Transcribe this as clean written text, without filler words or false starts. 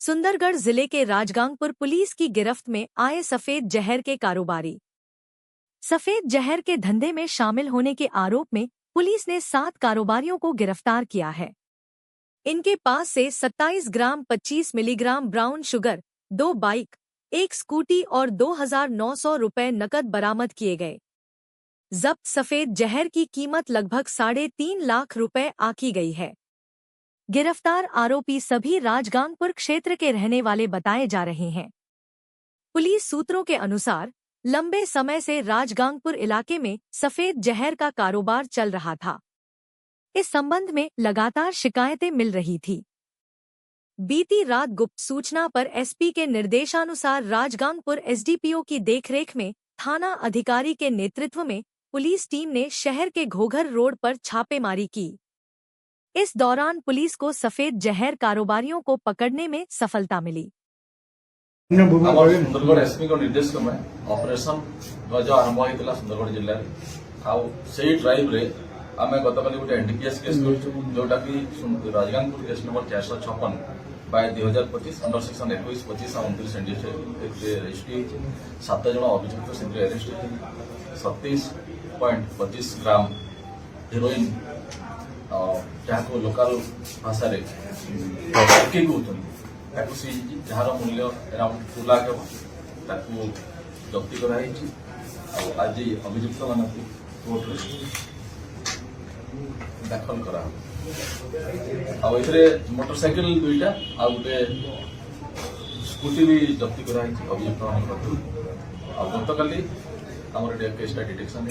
सुंदरगढ़ जिले के राजगांगपुर पुलिस की गिरफ्त में आए सफेद जहर के कारोबारी। सफेद जहर के धंधे में शामिल होने के आरोप में पुलिस ने 7 कारोबारियों को गिरफ्तार किया है। इनके पास से 27 ग्राम 25 milligram brown sugar, 2 bike, 1 scooty और 2,900 रुपए नकद बरामद किए गए। जब्त सफेद जहर की कीमत लगभग 3.5 लाख रुपए आंकी गई है। गिरफ्तार आरोपी सभी राजगांगपुर क्षेत्र के रहने वाले बताए जा रहे हैं। पुलिस सूत्रों के अनुसार लंबे समय से राजगांगपुर इलाके में सफेद जहर का कारोबार चल रहा था। इस संबंध में लगातार शिकायतें मिल रही थी। बीती रात गुप्त सूचना पर एसपी के निर्देशानुसार राजगांगपुर एसडीपीओ की देखरेख में थाना अधिकारी के नेतृत्व में पुलिस टीम ने शहर के घोघर रोड पर छापेमारी की। इस दौरान पुलिस को सफेद जहर कारोबारियों को पकड़ने में सफलता मिली। सुंदरगढ़ एसपी को निर्देश क्रमे ऑपरेशन ध्वज आरंभ होता सुंदरगढ़ जिले में ड्राइव रे आम गतकाली गोटे एनडीपीएस केस जोटा कि Rajgangpur case number 456 by 2025 under section 21, 25 और 29 रजिस्ट्री 7 जन अभियुक्त से अरेस्ट 37.25 ग्राम हेरोइन जहाँ लोकाल भाषा जार मूल्य अराउंड 2 लाख जब्ती कराई। आज अभियुक्त मान कोर्ट दाखल करा मोटरसाइकिल 2टा आ गोटे स्कूटी भी जब्ती कराई अभियुक्त मान गतकाली आम केसटा डिटेक्शन।